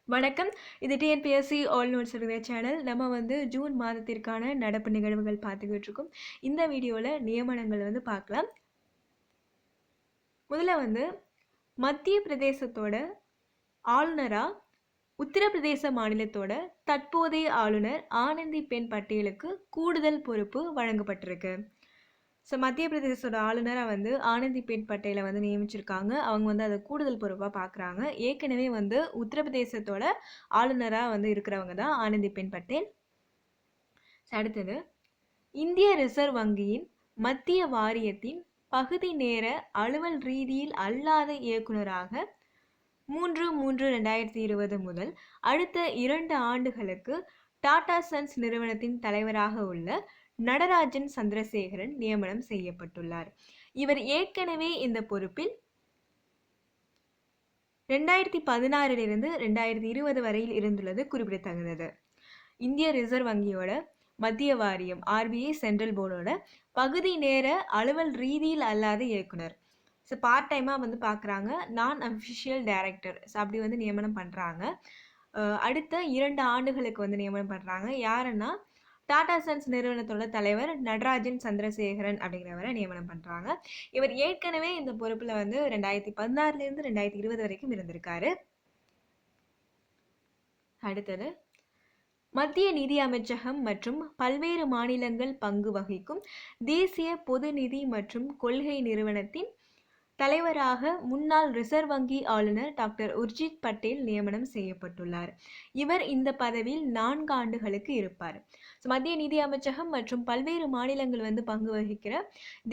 வணக்கம். இது TNPSC all notes review channel. நம்ம ஜூன் மாதத்திற்கான நடப்பு நிகழ்வுகள் பார்த்துக்கிட்டு இருக்கோம். இந்த வீடியோவில் நியமனங்கள் பார்க்கலாம். முதல்ல மத்திய பிரதேசத்தோட ஆளுநராக உத்தரப்பிரதேச மாநிலத்தோட தற்போதைய ஆளுநர் ஆனந்திபென் பட்டேலுக்கு கூடுதல் பொறுப்பு வழங்கப்பட்டிருக்கு. ஸோ மத்திய பிரதேசோட ஆளுநராக ஆனந்திபென் பட்டேலை நியமிச்சிருக்காங்க. அவங்க அதை கூடுதல் பொறுப்பாக பார்க்குறாங்க. ஏற்கனவே உத்தரப்பிரதேசத்தோட ஆளுநராக இருக்கிறவங்க தான் ஆனந்திபென் பட்டேல். அடுத்தது, இந்திய ரிசர்வ் வங்கியின் மத்திய வாரியத்தின் பகுதி நேர அலுவல் ரீதியில் அல்லாத இயக்குநராக 3/3/2020 முதல் அடுத்த 2 ஆண்டுகளுக்கு டாடா சன்ஸ் நிறுவனத்தின் தலைவராக உள்ள நடராஜன் சந்திரசேகரன் நியமனம் செய்யப்பட்டுள்ளார். இவர் ஏற்கனவே இந்த பொறுப்பில் 2016 2020 வரையில் இருந்துள்ளது குறிப்பிடத்தகுந்தது. இந்திய ரிசர்வ் வங்கியோட மத்திய வாரியம் RBI சென்ட்ரல் போர்டோட பகுதி நேர அலுவல் ரீதியில் அல்லாத இயக்குனர். ஸோ பார்ட் டைமாக பார்க்குறாங்க. நான் அஃபிஷியல் டைரக்டர் அப்படி நியமனம் பண்ணுறாங்க. அடுத்த 2 ஆண்டுகளுக்கு நியமனம் பண்ணுறாங்க. யாருன்னா டாடா சன்ஸ் நிறுவனத்தோட தலைவர் நடராஜன் சந்திரசேகரன் அப்படிங்கிறவரை நியமனம் பண்ணுறாங்க. இவர் ஏற்கனவே இந்த பொறுப்பில் 2016 2020 வரைக்கும் இருந்திருக்காரு. அடுத்தது, மத்திய நிதி அமைச்சகம் மற்றும் பல்வேறு மாநிலங்கள் பங்கு வகிக்கும் தேசிய பொது நிதி மற்றும் கொள்கை நிறுவனத்தின் தலைவராக முன்னாள் ரிசர்வ் வங்கி ஆளுநர் டாக்டர் உர்ஜித் பட்டேல் நியமனம் செய்யப்பட்டுள்ளார். இவர் இந்த பதவியில் 4 ஆண்டுகளுக்கு இருப்பார். மத்திய நிதி அமைச்சகம் மற்றும் பல்வேறு மாநிலங்கள் பங்கு வகிக்கிற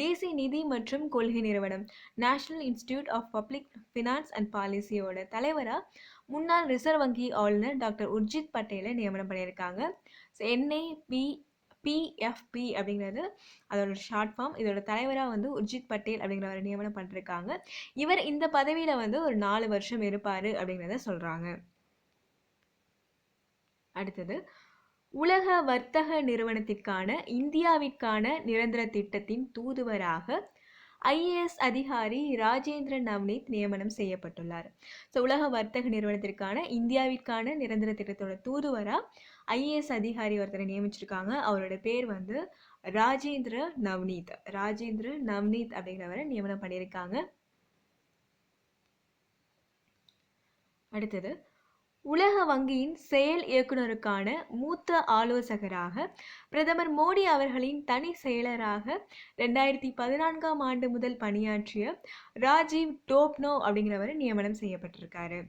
தேசிய நிதி மற்றும் கொள்கை நிறுவனம் national institute of public finance and பாலிசியோட தலைவராக முன்னாள் ரிசர்வ் வங்கி ஆளுநர் டாக்டர் உர்ஜித் பட்டேலை நியமனம் பண்ணியிருக்காங்க. NAPFP அப்படிங்கிறது அதோட ஷார்ட் ஃபார்ம். இதோட தலைவராக உர்ஜித் பட்டேல் அப்படிங்கிறவரை நியமனம் பண்ணிருக்காங்க. இவர் இந்த பதவியில் ஒரு 4 வருஷம் இருப்பார் அப்படிங்கிறத சொல்கிறாங்க. அடுத்தது, உலக வர்த்தக நிறுவனத்திற்கான இந்தியாவிற்கான நிரந்தர திட்டத்தின் தூதுவராக IAS அதிகாரி ராஜேந்திர நவ்னீத் நியமனம் செய்யப்பட்டுள்ளார். ஸோ உலக வர்த்தக நிறுவனத்திற்கான இந்தியாவிற்கான நிரந்தர திட்டத்தோட தூதுவராக IAS அதிகாரி ஒருத்தரை நியமிச்சிருக்காங்க. அவரோட பேர் ராஜேந்திர நவ்னீத் அப்படிங்கிறவரை நியமனம் பண்ணியிருக்காங்க. அடுத்தது, உலக வங்கியின் செயல் இயக்குநருக்கான மூத்த ஆலோசகராக பிரதமர் மோடி அவர்களின் தனி செயலராக 2014ஆம் ஆண்டு முதல் பணியாற்றிய ராஜீவ் டோப்னோ அப்படிங்கிறவர் நியமனம் செய்யப்பட்டிருக்காரு.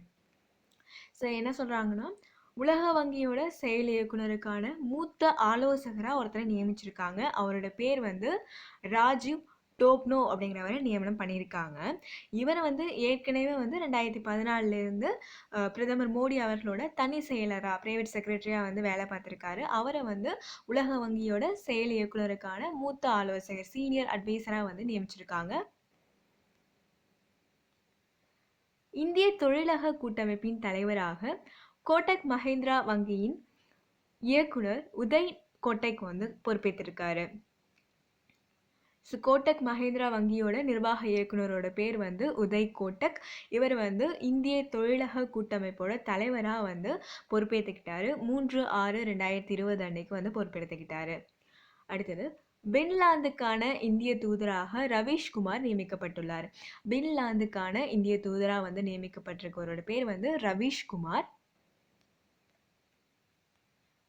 ஸோ என்ன சொல்கிறாங்கன்னா, உலக வங்கியோட செயல் இயக்குநருக்கான மூத்த ஆலோசகராக ஒருத்தரை நியமிச்சிருக்காங்க. அவரோட பேர் ராஜீவ் டோப்னோ அப்படிங்கிறவரை நியமனம் பண்ணியிருக்காங்க. இவர் ஏற்கனவே 2014 பிரதமர் மோடி அவர்களோட தனி செயலராக பிரைவேட் செக்ரட்டரியாக வேலை பார்த்துருக்காரு. அவரை உலக வங்கியோட செயல் இயக்குநருக்கான மூத்த ஆலோசகர் சீனியர் அட்வைசராக நியமிச்சிருக்காங்க. இந்திய தொழிலக கூட்டமைப்பின் தலைவராக கோட்டக் மஹிந்திரா வங்கியின் இயக்குனர் உதய் கோட்டக் பொறுப்பேற்றிருக்காரு. கோட்டக் மஹிந்திரா வங்கியோட நிர்வாக இயக்குனரோட பேர் உதய் கோட்டக். இவர் இந்திய தொழிலக கூட்டமைப்போட தலைவராக பொறுப்பேற்றுக்கிட்டாரு. 3/6/2020 அன்னைக்கு பொறுப்பெடுத்துக்கிட்டாரு. அடுத்தது, பின்லாந்துக்கான இந்திய தூதராக ரவீஷ்குமார் நியமிக்கப்பட்டுள்ளார். பின்லாந்துக்கான இந்திய தூதராக நியமிக்கப்பட்டிருக்கவரோட பேர் ரவீஷ்குமார்.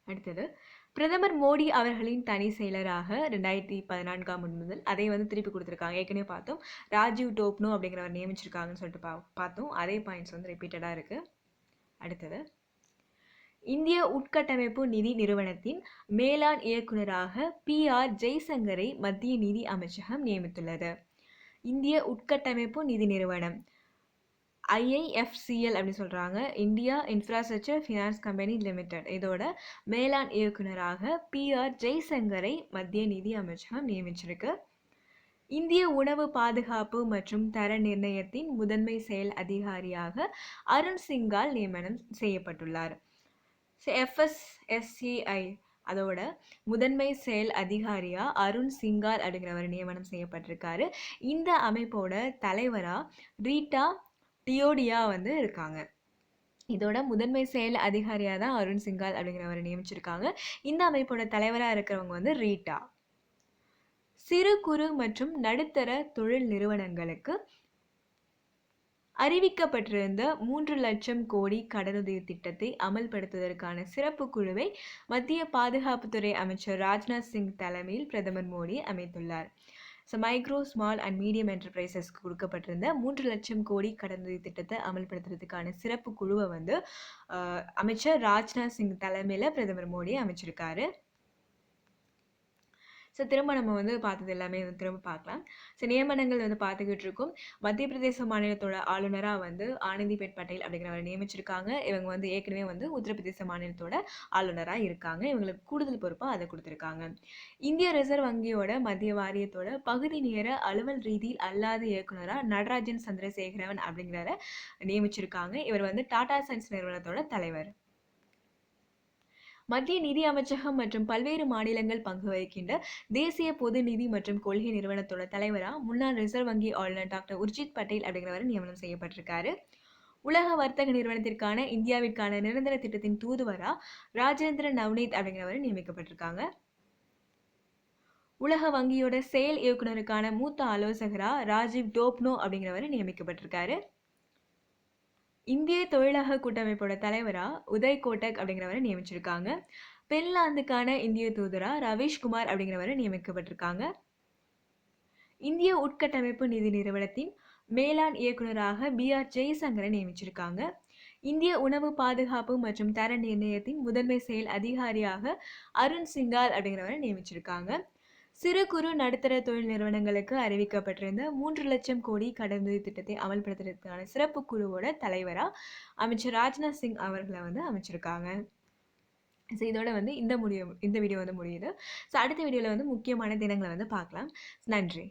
அடுத்தது, பிரதமர் மோடி அவர்களின் தனி செயலராக 2014ஆம் ஆண்டு முதல் அதை திருப்பி கொடுத்துருக்காங்க. ஏற்கனவே பார்த்தோம், ராஜீவ் டோப்னோ அப்படிங்கிறவர் நியமிச்சிருக்காங்கன்னு சொல்லிட்டு பார்த்தோம். அதே பாயிண்ட்ஸ் ரிப்பீட்டடாக இருக்குது. அடுத்தது, இந்திய உட்கட்டமைப்பு நிதி நிறுவனத்தின் மேலாண் இயக்குநராக PR ஜெய்சங்கரை மத்திய நிதி அமைச்சகம் நியமித்துள்ளது. இந்திய உட்கட்டமைப்பு நிதி நிறுவனம் IIFCL அப்படின்னு சொல்கிறாங்க, India infrastructure finance company limited. இதோட மேலாண் இயக்குநராக PR ஜெய்சங்கரை மத்திய நிதி அமைச்சகம் நியமிச்சிருக்கு. இந்திய உணவு பாதுகாப்பு மற்றும் தர நிர்ணயத்தின் முதன்மை செயல் அதிகாரியாக அருண் சிங்கால் நியமனம் செய்யப்பட்டுள்ளார். FSSAI அதோட முதன்மை செயல் அதிகாரியா அருண் சிங்கால் அப்படிங்கிறவர் நியமனம் செய்யப்பட்டிருக்காரு. இந்த அமைப்போட தலைவராக ரீட்டா டியோடியா இருக்காங்க. இதோட முதன்மை செயல் அதிகாரியாக தான் அருண் சிங்கால் அப்படிங்கிறவரை நியமிச்சிருக்காங்க. இந்த அமைப்போட தலைவராக இருக்கிறவங்க வந்து ரீட்டா. சிறு குறு மற்றும் நடுத்தர தொழில் நிறுவனங்களுக்கு அறிவிக்கப்பட்டிருந்த 3,00,000 கோடி கடனுதவி திட்டத்தை அமல்படுத்துவதற்கான சிறப்பு குழுவை மத்திய பாதுகாப்புத்துறை அமைச்சர் ராஜ்நாத் சிங் தலைமையில் பிரதமர் மோடி அமைத்துள்ளார். மைக்ரோ ஸ்மால் அண்ட் மீடியம் என்டர்பிரைசஸ்க்கு கொடுக்கப்பட்டிருந்த 3,00,000 கோடி கடனுதவி திட்டத்தை அமல்படுத்துறதுக்கான சிறப்பு குழுவை வந்து அமைச்சர் ராஜ்நாத் சிங் தலைமையில் பிரதமர் மோடி அமைச்சிருக்காரு. திரும்ப நம்ம வந்து பார்த்தது எல்லாமே வந்து திரும்ப பார்க்கலாம். நியமனங்கள் வந்து பார்த்துக்கிட்டு இருக்கோம். மத்திய பிரதேச மாநிலத்தோட ஆளுநராக வந்து ஆனந்திபென் பட்டேல் அப்படிங்கிறவரை நியமிச்சிருக்காங்க. இவங்க வந்து ஏற்கனவே வந்து உத்தரப்பிரதேச மாநிலத்தோட ஆளுநராக இருக்காங்க. இவங்களுக்கு கூடுதல் பொறுப்பாக அதை கொடுத்துருக்காங்க. இந்திய ரிசர்வ் வங்கியோட மத்திய வாரியத்தோட பகுதி நேர அலுவல் ரீதியில் அல்லாத இயக்குநராக நடராஜன் சந்திரசேகரன் அப்படிங்கிறவரை நியமிச்சிருக்காங்க. இவர் வந்து டாடா சன்ஸ் நிறுவனத்தோட தலைவர். மத்திய நிதி அமைச்சகம் மற்றும் பல்வேறு மாநிலங்கள் பங்கு வகிக்கின்ற தேசிய பொது நிதி மற்றும் கொள்கை நிறுவனத்தோட தலைவராக முன்னாள் ரிசர்வ் வங்கி ஆளுநர் டாக்டர் உர்ஜித் பட்டேல் அப்படிங்கிறவர் நியமனம் செய்யப்பட்டிருக்காரு. உலக வர்த்தக நிறுவனத்திற்கான இந்தியாவிற்கான நிரந்தர திட்டத்தின் தூதுவரா ராஜேந்திர நவ்னீத் அப்படிங்கிறவர் நியமிக்கப்பட்டிருக்காங்க. உலக வங்கியோட செயல் இயக்குநருக்கான மூத்த ஆலோசகரா ராஜீவ் டோப்னோ அப்படிங்கிறவர் நியமிக்கப்பட்டிருக்காரு. இந்திய தொழிலக கூட்டமைப்போட தலைவரா உதய் கோட்டக் அப்படிங்கிறவரை நியமிச்சிருக்காங்க. பின்லாந்துக்கான இந்திய தூதரா ரவீஷ்குமார் அப்படிங்கிறவரை நியமிக்கப்பட்டிருக்காங்க. இந்திய உட்கட்டமைப்பு நிதி நிறுவனத்தின் மேலாண் இயக்குநராக BR ஜெய்சங்கரை நியமிச்சிருக்காங்க. இந்திய உணவு பாதுகாப்பு மற்றும் தர நிர்ணயத்தின் முதன்மை செயல் அதிகாரியாக அருண் சிங்கால் அப்படிங்கிறவரை நியமிச்சிருக்காங்க. சிறு குறு நடுத்தர தொழில் நிறுவனங்களுக்கு அறிவிக்கப்பட்டிருந்த 3,00,000 கோடி கடனுதவி திட்டத்தை அமல்படுத்துறதுக்கான சிறப்பு குழுவோட தலைவராக அமைச்சர் ராஜ்நாத் சிங் அவர்களை வந்து அமைச்சிருக்காங்க. இதோட வந்து இந்த வீடியோ வந்து முடியுது. அடுத்த வீடியோவில் வந்து முக்கியமான தினங்களை வந்து பார்க்கலாம். நன்றி.